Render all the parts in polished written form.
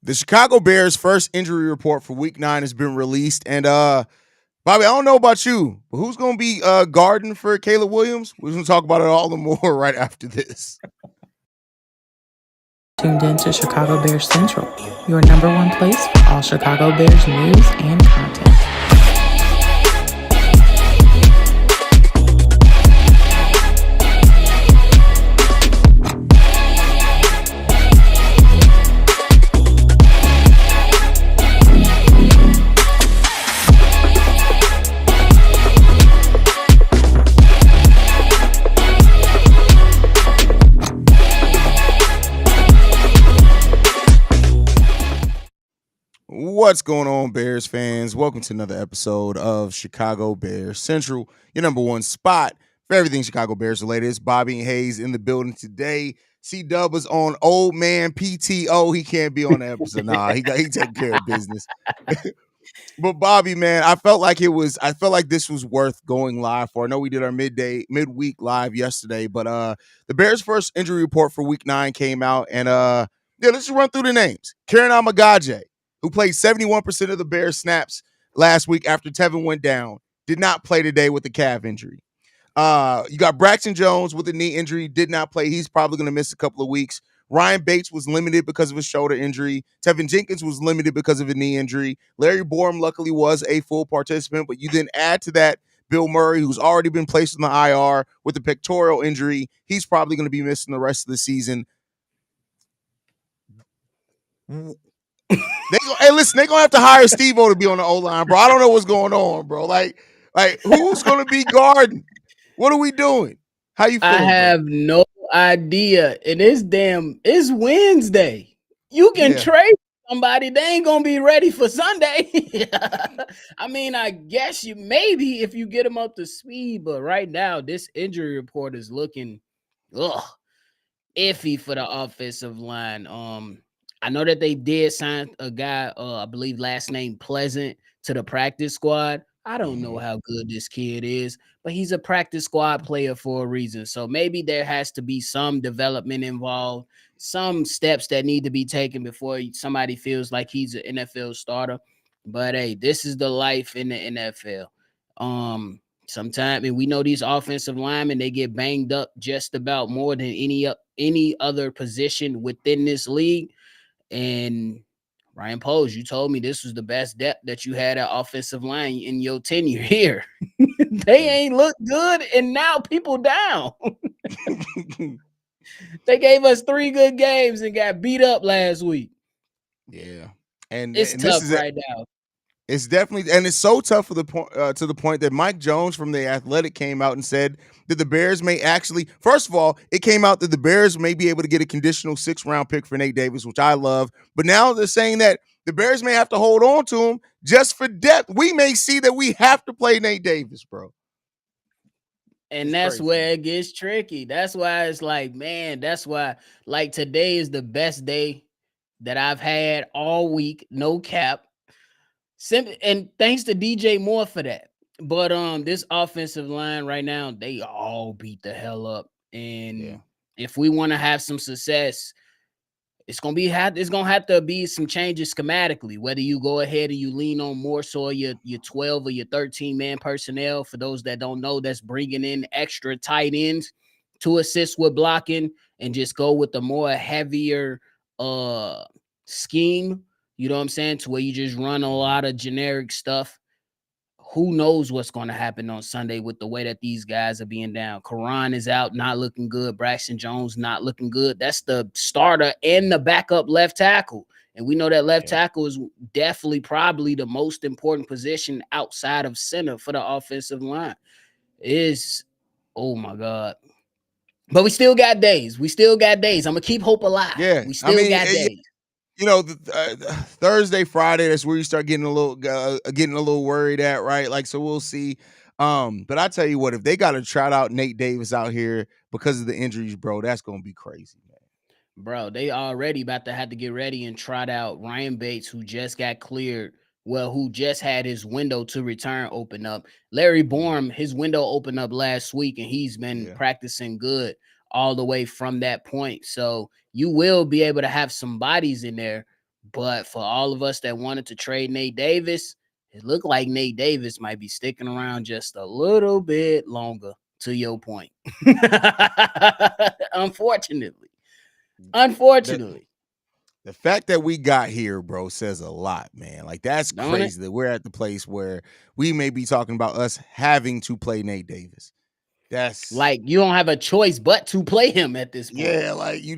The Chicago Bears' first injury report for Week 9 has been released, and Bobby, I don't know about you, but who's going to be guarding for Cayla Williams? We're going to talk about it all the more right after this. Tuned in to Chicago Bears Central, your number one place for all Chicago Bears news and content. What's going on, Bears fans? Welcome to another episode of Chicago Bears Central, your number one spot for everything Chicago Bears related. It's Bobby and Haize in the building today. C-Dub is on old man PTO. He can't be on the episode. Nah, he taking care of business. But Bobby, man, I felt like this was worth going live for. I know we did our midweek live yesterday, but the Bears' first injury report for Week 9 came out, and let's just run through the names. Karen Amagaje, who played 71% of the Bears snaps last week after Tevin went down, did not play today with a calf injury. You got Braxton Jones with a knee injury, did not play. He's probably going to miss a couple of weeks. Ryan Bates was limited because of a shoulder injury. Tevin Jenkins was limited because of a knee injury. Larry Borum luckily was a full participant, but you then add to that Bill Murray, who's already been placed on the IR with a pectoral injury. He's probably going to be missing the rest of the season. Hey, listen, they're gonna have to hire Steve-O to be on the O-line, bro. I don't know what's going on, bro. Like who's gonna be guarding? What are we doing? How you feeling? I have no idea. And it's Wednesday. You can trade somebody, they ain't gonna be ready for Sunday. I mean, I guess you maybe if you get them up to speed, but right now this injury report is looking iffy for the offensive line. I know that they did sign a guy, I believe last name Pleasant, to the practice squad. I don't know how good this kid is, but he's a practice squad player for a reason. So maybe there has to be some development involved, some steps that need to be taken before somebody feels like he's an NFL starter. But hey, this is the life in the NFL. Sometimes, and we know these offensive linemen, they get banged up just about more than any other position within this league. And Ryan Poles, you told me this was the best depth that you had at offensive line in your tenure here. They ain't look good, and now people down. They gave us 3 good games and got beat up last week. Yeah, and it's tough this right now. It's definitely, and it's so tough for the point to the point that Mike Jones from The Athletic came out and said that the Bears may actually, first of all, it came out that the Bears may be able to get a conditional 6th-round pick for Nate Davis, which I love. But now they're saying that the Bears may have to hold on to him just for depth. We may see that we have to play Nate Davis, bro. And that's crazy. Where it gets tricky. That's why it's like, man, that's why like today is the best day that I've had all week. No cap. And thanks to DJ Moore for that. But this offensive line right now, they all beat the hell up. And if we want to have some success, it's gonna have to be some changes schematically. Whether you go ahead and you lean on more so your 12 or your 13-man personnel. For those that don't know, that's bringing in extra tight ends to assist with blocking and just go with the more heavier scheme. You know what I'm saying? To where you just run a lot of generic stuff. Who knows what's going to happen on Sunday with the way that these guys are being down. Karan is out, not looking good. Braxton Jones not looking good. That's the starter and the backup left tackle. And we know that left tackle is definitely probably the most important position outside of center for the offensive line. Oh my God. But we still got days. I'm going to keep hope alive. Yeah. We still got days. You know, Thursday, Friday, that's where you start getting a little worried at, right? Like, so we'll see. But I tell you what, if they got to trot out Nate Davis out here because of the injuries, bro, that's gonna be crazy, man. Bro, they already about to have to get ready and trot out Ryan Bates, who just got cleared. Well, who just had his window to return open up. Larry Borum, his window opened up last week, and he's been practicing good all the way from that point. So you will be able to have some bodies in there, But for all of us that wanted to trade Nate Davis, it looked like Nate Davis might be sticking around just a little bit longer, to your point. Unfortunately. The the fact that we got here, bro, says a lot, man. Like, that's Don't it? crazy that we're at the place where we may be talking about us having to play Nate Davis. That's Like, you don't have a choice but to play him at this point. yeah, like you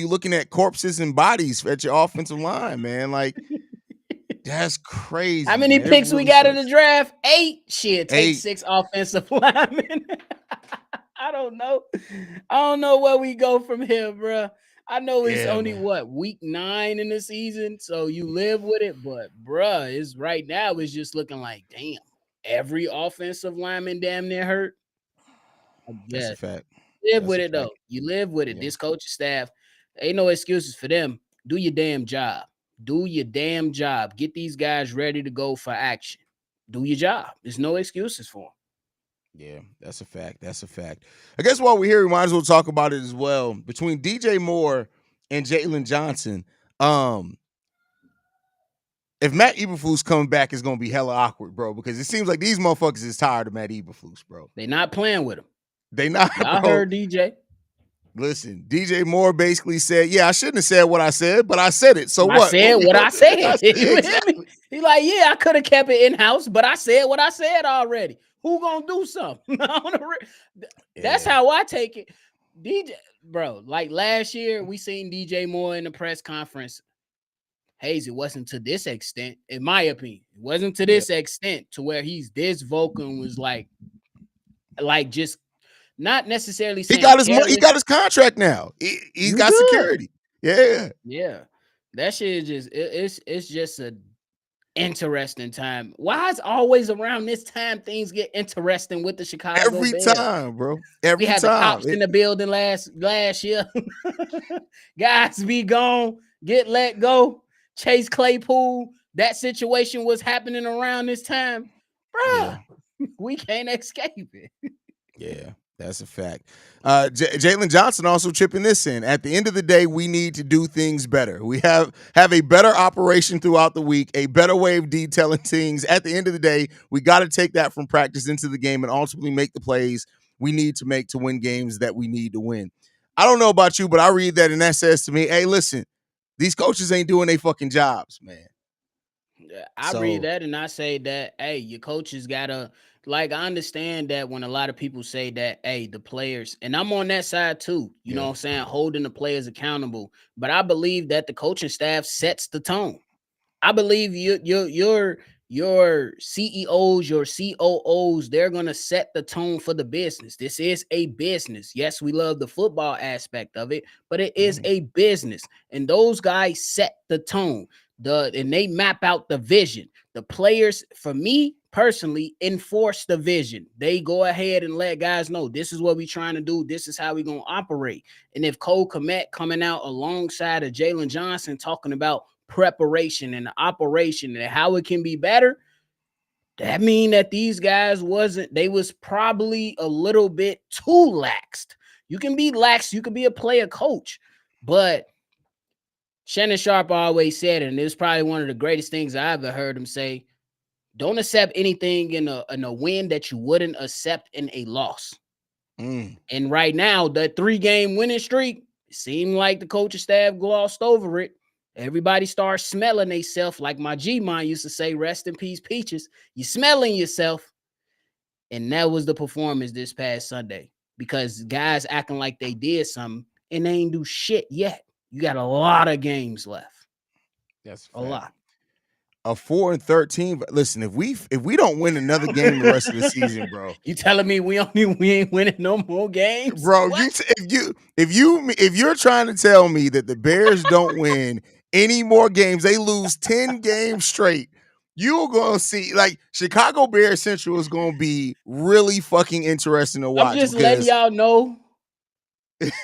looking at corpses and bodies at your offensive line, man. Like, that's crazy. How many Man. It picks we really got in the sucks. draft? 8. Shit, take 8. 6 offensive linemen. I don't know. I don't know where we go from here, bro. I know it's Yeah, only man. week 9 in the season, so you live with it. But bruh, it's right now. It's just looking like damn. Every offensive lineman damn near hurt. I That's a guess fact. live That's with a it fact. though. You live with it. Yeah. This coaching staff, ain't no excuses for them. Do your damn job. Do your damn job. Get these guys ready to go for action. Do your job. There's no excuses for them. Yeah, that's a fact. That's a fact. I guess while we're here, we might as well talk about it as well. Between DJ Moore and Jaylen Johnson, if Matt Eberflus coming back, it's gonna be hella awkward, bro. Because it seems like these motherfuckers is tired of Matt Eberflus, bro. They not playing with him. They not, Y'all bro. heard DJ. Listen, DJ Moore basically said, "Yeah, I shouldn't have said what I said, but I said it. So I what? said what I said. You hear me? Exactly. He like, yeah, I could have kept it in house, but I said what I said already. Who gonna do something? That's how I take it. DJ, bro, like last year, we seen DJ Moore in the press conference. Haize, it wasn't to this extent, in my opinion. It wasn't to this extent to where he's this vocal and was like just not necessarily saying He got his careless. he got his contract now. He's got good. security. Yeah. Yeah. That shit is just it's just a interesting time. Why is always around this time things get interesting with the Chicago Every Bears? time, bro. Every We had the time. cops in the building last year. Guys be gone, get let go. Chase Claypool, that situation was happening around this time. Bruh, we can't escape it. Yeah, that's a fact. Jaylen Johnson also chipping this in. At the end of the day, we need to do things better. We have a better operation throughout the week, a better way of detailing things. At the end of the day, we got to take that from practice into the game and ultimately make the plays we need to make to win games that we need to win. I don't know about you, but I read that and that says to me, hey, listen, these coaches ain't doing their fucking jobs, man. I read that and I say that, hey, your coaches gotta, like, I understand that when a lot of people say that, hey, the players, and I'm on that side too, you know what I'm saying, holding the players accountable. But I believe that the coaching staff sets the tone. I believe your CEOs, your COOs, they're gonna set the tone for the business. This is a business. Yes, we love the football aspect of it, but it is a business, and those guys set the tone. And they map out the vision. The players, for me personally, enforce the vision. They go ahead and let guys know this is what we're trying to do. This is how we're gonna operate. And if Cole Kmet coming out alongside of Jaylen Johnson talking about preparation and operation and how it can be better, that mean that these guys was probably a little bit too laxed. You can be lax, you can be a player coach, but Shannon Sharp always said, and it was probably one of the greatest things I ever heard him say, don't accept anything in a win that you wouldn't accept in a loss. And right now, that 3-game winning streak, it seemed like the coaching staff glossed over it. Everybody starts smelling themselves, like my G-Man used to say, rest in peace, Peaches. You smelling yourself. And that was the performance this past Sunday, because guys acting like they did something and they ain't do shit yet. You got a lot of games left. That's a lot. A 4-13. Listen, if we don't win another game the rest of the season, bro. You telling me we ain't winning no more games, bro? If you're trying to tell me that the Bears don't win any more games, they lose 10 games straight. You're gonna see, like, Chicago Bears Central is gonna be really fucking interesting to watch. I'm just letting y'all know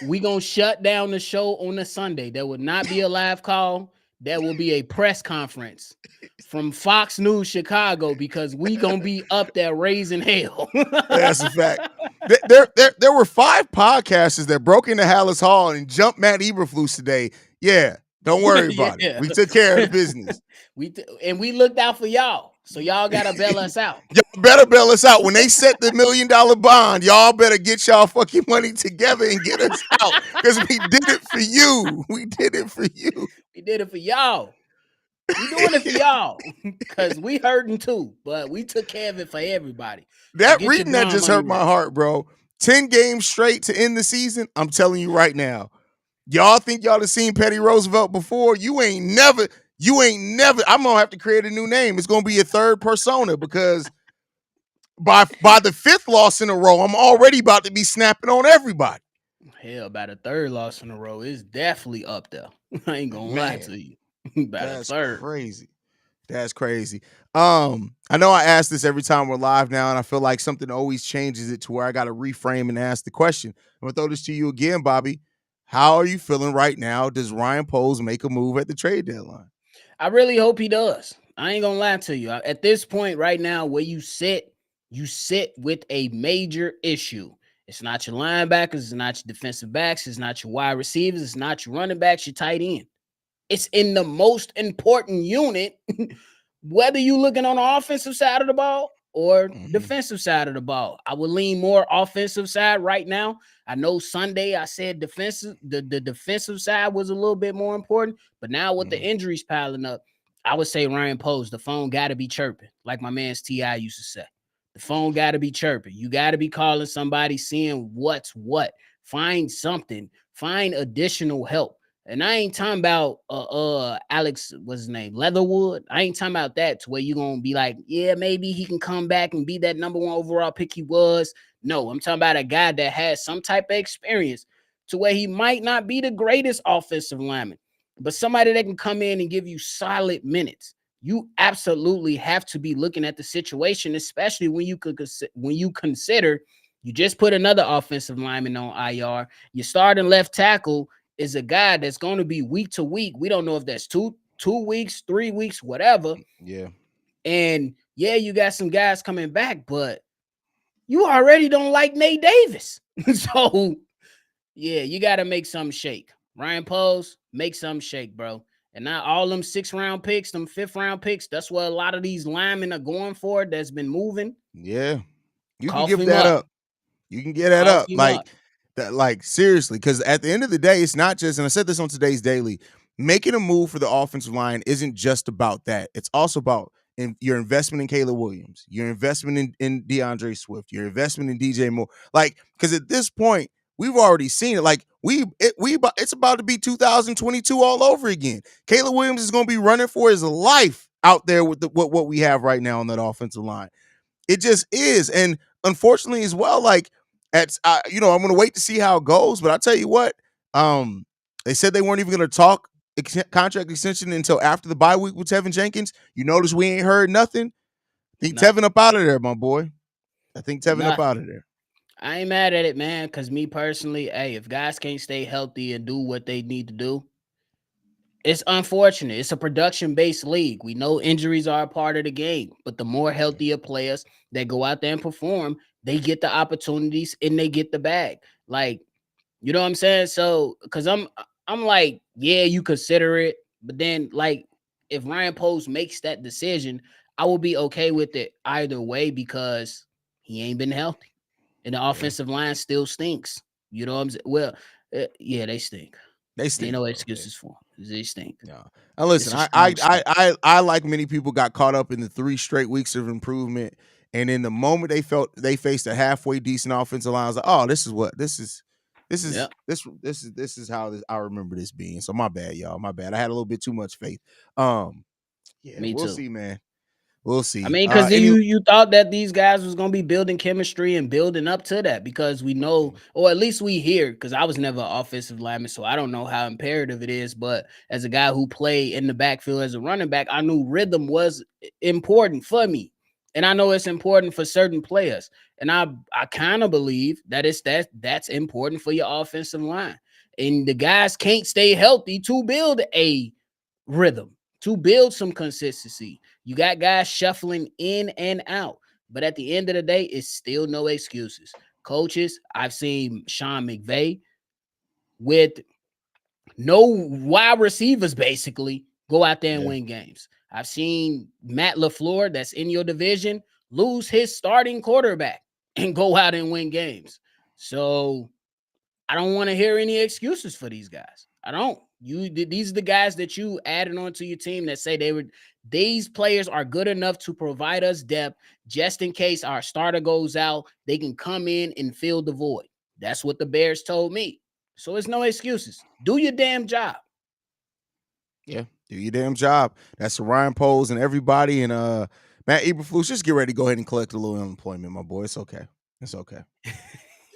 we gonna shut down the show on a Sunday. There will not be a live call. There will be a press conference from Fox News Chicago, because we gonna be up there raising hell. That's a fact. There were 5 podcasters that broke into Hallis Hall and jumped Matt Eberflus today. Yeah, Don't worry about it. Yeah. We took care of the business. We looked out for y'all. So y'all gotta bail us out. Y'all better bail us out. When they set the $1 million bond, y'all better get y'all fucking money together and get us out. Because we did it for you. We did it for you. We did it for y'all. We doing it for y'all. Cause we hurting too. But we took care of it for everybody. So That get your reading that bond just money hurt my ready. heart, bro. 10 games straight to end the season. I'm telling you right now. Y'all think y'all have seen Petty Roosevelt before? You ain't never. I'm gonna have to create a new name. It's gonna be a third persona because by the fifth loss in a row, I'm already about to be snapping on everybody. Hell, about a third loss in a row is definitely up there. I ain't gonna lie Man, to you. About a that's third. crazy. That's crazy. I know I ask this every time we're live now, and I feel like something always changes it to where I got to reframe and ask the question. I'm gonna throw this to you again, Bobby. How are you feeling right now? Does Ryan Poles make a move at the trade deadline? I really hope he does. I ain't gonna lie to you. At this point, right now, where you sit with a major issue. It's not your linebackers, it's not your defensive backs, it's not your wide receivers, it's not your running backs, your tight end. It's in the most important unit, whether you looking on the offensive side of the ball or defensive side of the ball. I would lean more offensive side right now. I know Sunday I said defensive, the defensive side was a little bit more important, but now with the injuries piling up, I would say Ryan Poles, the phone got to be chirping, like my man's T.I. used to say. The phone got to be chirping. You got to be calling somebody, seeing what's what. Find something. Find additional help. And I ain't talking about Alex, what's his name? Leatherwood. I ain't talking about that to where you're gonna be like, yeah, maybe he can come back and be that number one overall pick he was. No, I'm talking about a guy that has some type of experience to where he might not be the greatest offensive lineman, but somebody that can come in and give you solid minutes. You absolutely have to be looking at the situation, especially when you consider you just put another offensive lineman on IR. Your starting left tackle is a guy that's going to be week to week. We don't know if that's two weeks, 3 weeks, whatever. Yeah. And yeah, you got some guys coming back, but you already don't like Nate Davis. So yeah, you got to make some shake. Ryan Poles, make some shake, bro. And not all them 6th-round picks, them 5th-round picks. That's what a lot of these linemen are going for. That's been moving. Yeah. You can Cough give him that up. up. You can get that Cough up. him up. Like seriously, because at the end of the day, it's not just, and I said this on today's daily, making a move for the offensive line isn't just about that. It's also about your investment in Cayla Williams, your investment in DeAndre Swift, your investment in DJ Moore. Like, because at this point, we've already seen it. Like, it's about to be 2022 all over again. Cayla Williams is going to be running for his life out there with what we have right now on that offensive line. It just is. And unfortunately as well, like I'm going to wait to see how it goes, but I'll tell you what, they said they weren't even going to talk contract extension until after the bye week with Tevin Jenkins. You notice we ain't heard nothing. I think Tevin up out of there, my boy. I think Tevin up out of there. I ain't mad at it, man, because me personally, hey, if guys can't stay healthy and do what they need to do, it's unfortunate. It's a production-based league. We know injuries are a part of the game, but the more healthier players that go out there and perform, they get the opportunities and they get the bag. Like, you know what I'm saying? So, because I'm like, yeah, you consider it, but then like, if Ryan Post makes that decision, I will be okay with it either way because he ain't been healthy, and the offensive line still stinks. You know what I'm saying? Well, yeah, they stink. They Ain't stink. no excuses for them. They stink. No. And listen, I like many people got caught up in the 3 straight weeks of improvement, and in the moment they faced a halfway decent offensive line, I was like, oh, this is how I remember this being. So my bad, y'all. My bad. I had a little bit too much faith. Yeah, Me we'll too. see, man. We'll see. I mean, because you thought that these guys was gonna be building chemistry and building up to that because we know, or at least we hear, because I was never an offensive lineman, so I don't know how imperative it is. But as a guy who played in the backfield as a running back, I knew rhythm was important for me, and I know it's important for certain players. And I kind of believe that that's important for your offensive line, and the guys can't stay healthy to build a rhythm, to build some consistency. You got guys shuffling in and out, but at the end of the day, it's still no excuses. Coaches, I've seen Sean McVay with no wide receivers basically, go out there and Yeah. win games. I've seen Matt LaFleur, that's in your division, lose his starting quarterback and go out and win games. So I don't want to hear any excuses for these guys. I don't. These are the guys that you added onto your team that say these players are good enough to provide us depth just in case our starter goes out. They can come in and fill the void. That's what the Bears told me. So it's no excuses. Do your damn job. Yeah, do your damn job. That's Ryan Poles and everybody. And Matt Eberflus, just get ready to go ahead and collect a little unemployment, my boy. It's okay. It's okay.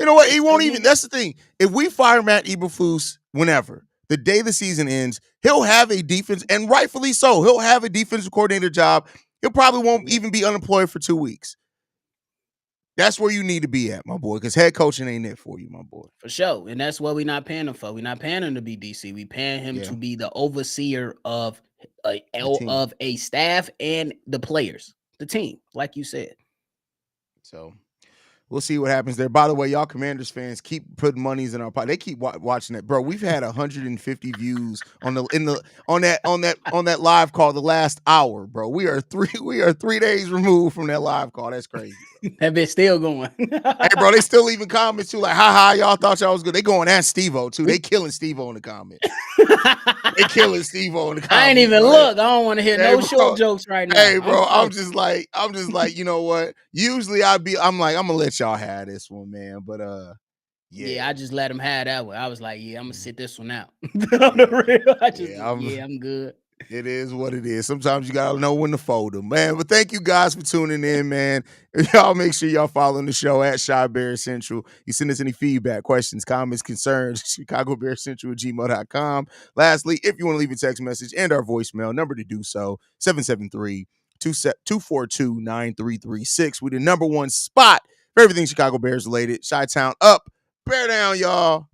You know what? He won't even. That's the thing. If we fire Matt Eberflus whenever, the day the season ends, he'll have a defense, and rightfully so. He'll have a defensive coordinator job. He'll probably won't even be unemployed for 2 weeks. That's where you need to be at, my boy, because head coaching ain't it for you, my boy. For sure. And that's what we're not paying him for. We're not paying him to be DC. We paying him to be the overseer of a staff and the players, the team, like you said. So we'll see what happens there. By the way, y'all Commanders fans keep putting monies in our pocket. They keep watching it, bro. We've had 150 views on that live call the last hour, bro. We are 3 days removed from that live call. That's crazy. That bitch still going. Hey, bro, they still leaving comments too, like, ha, y'all thought y'all was good. They going at Steve-O too. They killing Steve-O in the comments. They killing Steve-O in the comments. I ain't even look. I don't want to hear no short jokes right now. Hey, bro, I'm just like, you know what? Usually I'm like, I'm gonna let y'all have this one, man. But yeah, I just let them have that one. I was like, yeah, I'm gonna sit this one out. On the real, I'm good. It is what it is. Sometimes you gotta know when to fold them, man. But thank you guys for tuning in, man. Y'all make sure y'all following the show at Shy Bear Central. You send us any feedback, questions, comments, concerns, ChicagoBearCentral@gmail.com. Lastly, if you want to leave a text message and our voicemail, number to do so, 773-242-9336. We're the number one spot for everything Chicago Bears related. Chi-Town up, bear down, y'all.